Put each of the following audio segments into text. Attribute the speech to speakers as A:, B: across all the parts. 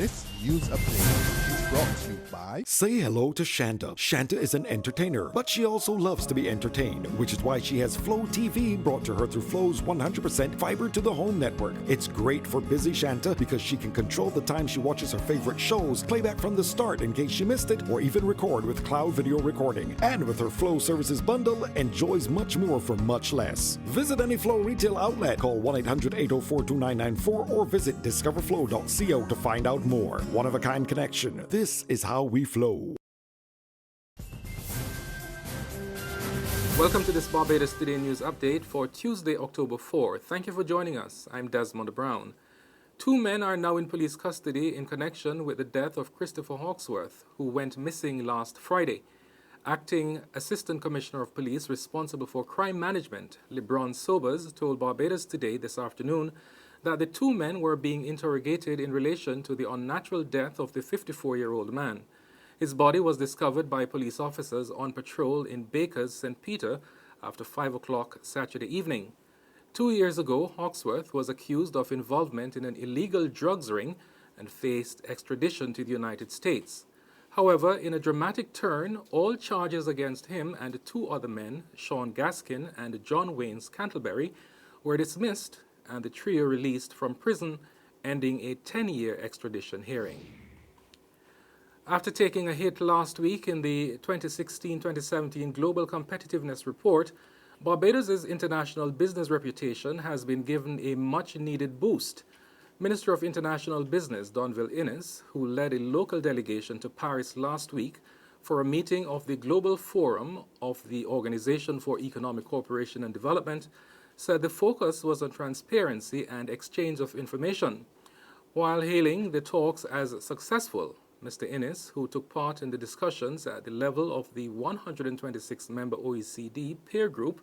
A: This news update is brought to you by...
B: Say hello to Shanta. Shanta is an entertainer, but she also loves to be entertained, which is why she has Flow TV brought to her through Flow's 100% fiber to the home network. It's great for busy Shanta because she can control the time she watches her favorite shows, play back from the start in case she missed it, or even record with cloud video recording. And with her Flow services bundle, enjoys much more for much less. Visit any Flow retail outlet, call 1-800-804-2994, or visit discoverflow.co to find out more. One-of-a-kind connection. This is how we flow.
C: Welcome to this Barbados Today News Update for Tuesday, October 4. Thank you for joining us. I'm Desmond Brown. 2 men are now in police custody in connection with the death of Christopher Hawkesworth, who went missing last Friday. Acting Assistant Commissioner of Police responsible for crime management, LeBron Sobers, told Barbados Today this afternoon that the 2 men were being interrogated in relation to the unnatural death of the 54-year-old man. His body was discovered by police officers on patrol in Baker's St. Peter after 5 o'clock Saturday evening. 2 years ago, Hawkesworth was accused of involvement in an illegal drugs ring and faced extradition to the United States. However, in a dramatic turn, all charges against him and 2 other men, Sean Gaskin and John Wayne Scantlebury, were dismissed and the trio released from prison, ending a 10-year extradition hearing. After taking a hit last week in the 2016-2017 Global Competitiveness Report, Barbados' international business reputation has been given a much-needed boost. Minister of International Business Donville Innes, who led a local delegation to Paris last week for a meeting of the Global Forum of the Organization for Economic Cooperation and Development, said the focus was on transparency and exchange of information. While hailing the talks as successful, Mr. Innes, who took part in the discussions at the level of the 126-member OECD peer group,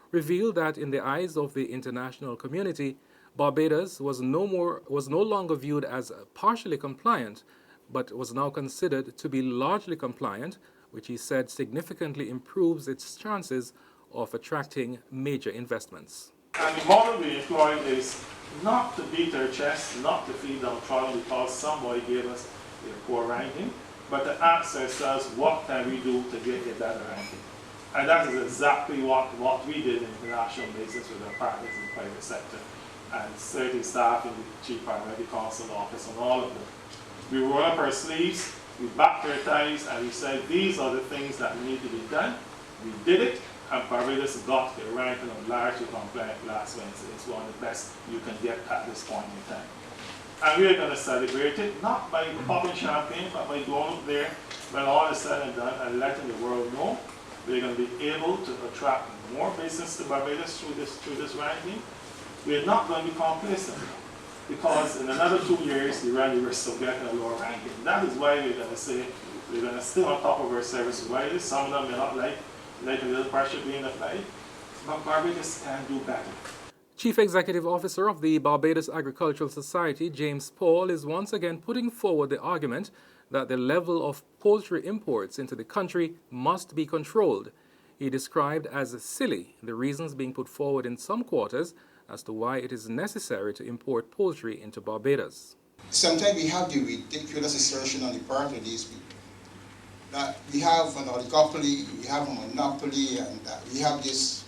C: revealed that in the eyes of the international community, Barbados was no longer viewed as partially compliant, but was now considered to be largely compliant, which he said significantly improves its chances of attracting major investments.
D: And the model we employ is not to beat our chest, not to feel downtrodden because somebody gave us a poor ranking, but to ask ourselves, what can we do to get a better ranking? And that is exactly what we did in international business with our partners in the private sector and certain staff in the Chief Parliamentary Council office and all of them. We rolled up our sleeves, we backed our ties, and we said, these are the things that need to be done. We did it, and Barbados got the ranking of largely compliant last Wednesday. It's one of the best you can get at this point in time. And we're going to celebrate it, not by popping champagne, but by going up there when all is said and done and letting the world know we're going to be able to attract more business to Barbados through this ranking. We're not going to be complacent because in another 2 years, we run the risk of getting a lower ranking. That is why we're going to say we're going to stay on top of our service providers. Some of them may not like a little pressure being applied, but Barbados can do better.
C: Chief Executive Officer of the Barbados Agricultural Society, James Paul, is once again putting forward the argument that the level of poultry imports into the country must be controlled. He described as silly the reasons being put forward in some quarters as to why it is necessary to import poultry into Barbados.
E: Sometimes we have the ridiculous assertion on the part of these people that we have an oligopoly, we have a monopoly, and that we have these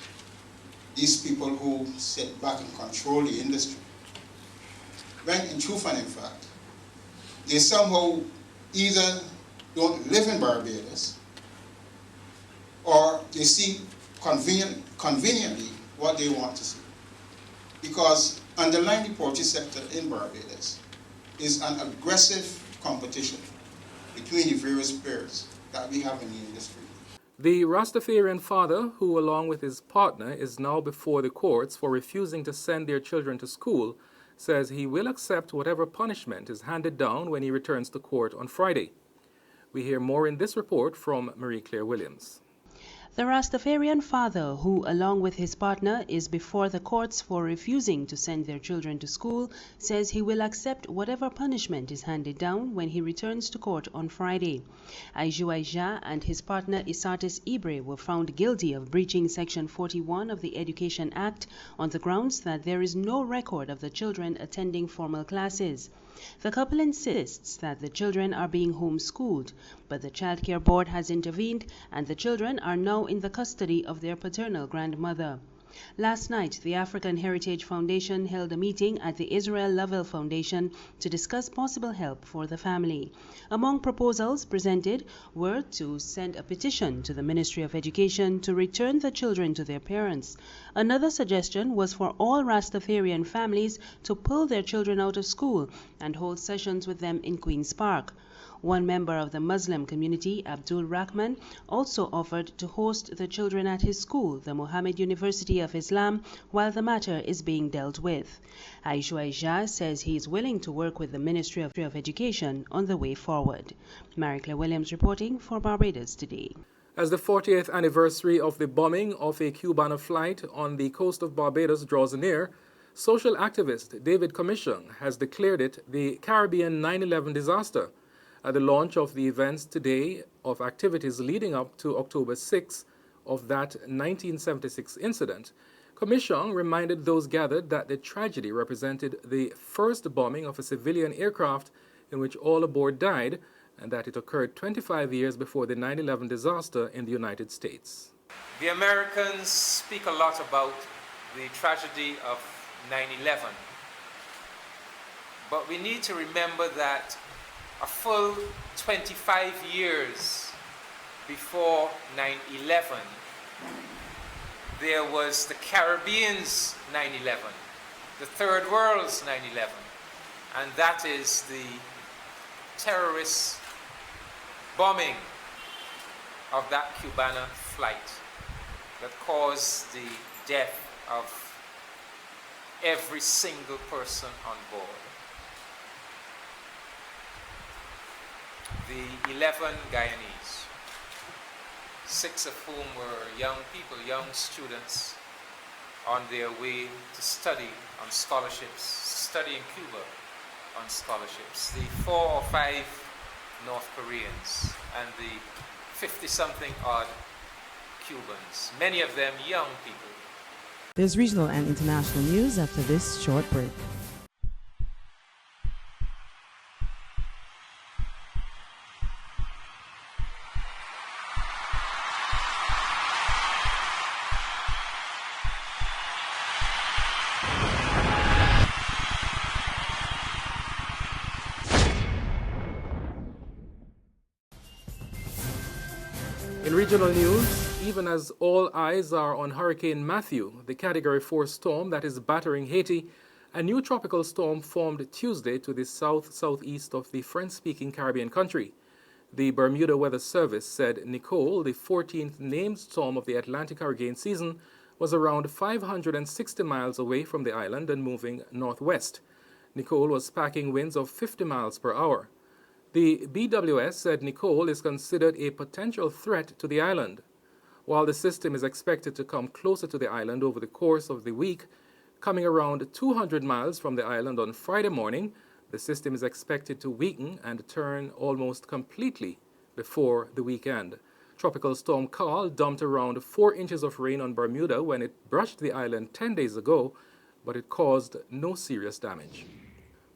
E: people who sit back and control the industry. When in truth and in fact, they somehow either don't live in Barbados or they see conveniently what they want to see. Because underlying the poultry sector in Barbados is an aggressive competition between the various players that we have in the industry.
C: The Rastafarian father, who along with his partner is now before the courts for refusing to send their children to school, says he will accept whatever punishment is handed down when he returns to court on Friday. We hear more in this report from Marie-Claire Williams.
F: The Rastafarian father, who along with his partner is before the courts for refusing to send their children to school, says he will accept whatever punishment is handed down when he returns to court on Friday. Aiju Aija and his partner Isatis Ibre were found guilty of breaching Section 41 of the Education Act on the grounds that there is no record of the children attending formal classes. The couple insists that the children are being homeschooled, but the childcare board has intervened and the children are now in the custody of their paternal grandmother. Last night, the African Heritage Foundation held a meeting at the Israel Lovell Foundation to discuss possible help for the family. Among proposals presented were to send a petition to the Ministry of Education to return the children to their parents. Another suggestion was for all Rastafarian families to pull their children out of school and hold sessions with them in Queen's Park. One member of the Muslim community, Abdul Rahman, also offered to host the children at his school, the Mohammed University of Islam, while the matter is being dealt with. Aisha says he is willing to work with the Ministry of Education on the way forward. Mary-Claire Williams reporting for Barbados Today.
C: As the 40th anniversary of the bombing of a Cubana flight on the coast of Barbados draws near, social activist David Commission has declared it the Caribbean 9/11 disaster. At the launch of the events today of activities leading up to October 6 of that 1976 incident, Commission reminded those gathered that the tragedy represented the first bombing of a civilian aircraft in which all aboard died, and that it occurred 25 years before the 9/11 disaster in the United States.
G: The Americans speak a lot about the tragedy of 9/11, but we need to remember that a full 25 years before 9/11, there was the Caribbean's 9/11, the Third World's 9/11, and that is the terrorist bombing of that Cubana flight that caused the death of every single person on board. The 11 Guyanese, 6 of whom were young people, young students on their way to study on scholarships, study in Cuba on scholarships, the 4 or 5 North Koreans, and the 50-something odd Cubans, many of them young people.
H: There's regional and international news after this short break.
C: In regional news, even as all eyes are on Hurricane Matthew, the Category 4 storm that is battering Haiti, a new tropical storm formed Tuesday to the south-southeast of the French-speaking Caribbean country. The Bermuda Weather Service said Nicole, the 14th named storm of the Atlantic hurricane season, was around 560 miles away from the island and moving northwest. Nicole was packing winds of 50 miles per hour. The BWS said Nicole is considered a potential threat to the island. While the system is expected to come closer to the island over the course of the week, coming around 200 miles from the island on Friday morning, the system is expected to weaken and turn almost completely before the weekend. Tropical Storm Carl dumped around 4 inches of rain on Bermuda when it brushed the island 10 days ago, but it caused no serious damage.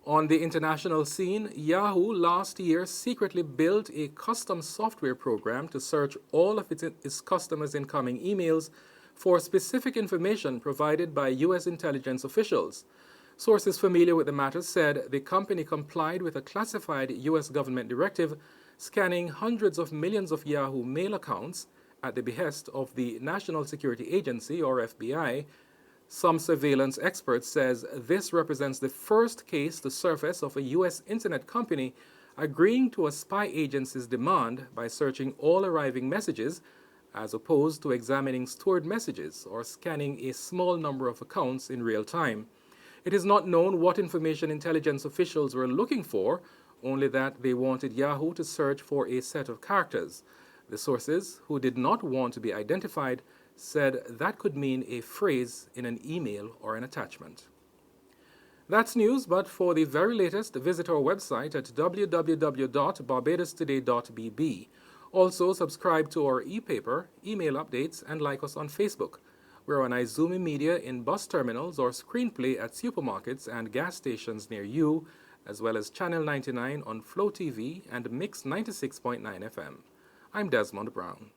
C: On the international scene, Yahoo last year secretly built a custom software program to search all of its customers' incoming emails for specific information provided by U.S. intelligence officials. Sources familiar with the matter said the company complied with a classified U.S. government directive scanning hundreds of millions of Yahoo mail accounts at the behest of the National Security Agency, or FBI. Some surveillance experts says this represents the first case to surface of a U.S. internet company agreeing to a spy agency's demand by searching all arriving messages as opposed to examining stored messages or scanning a small number of accounts in real time. It is not known what information intelligence officials were looking for, only that they wanted Yahoo to search for a set of characters. The sources, who did not want to be identified, said that could mean a phrase in an email or an attachment. That's news, but for the very latest, visit our website at www.barbadostoday.bb. Also, subscribe to our e-paper, email updates, and like us on Facebook. We're on Izumi Media in bus terminals or screenplay at supermarkets and gas stations near you, as well as Channel 99 on Flow TV and Mix 96.9 FM. I'm Desmond Brown.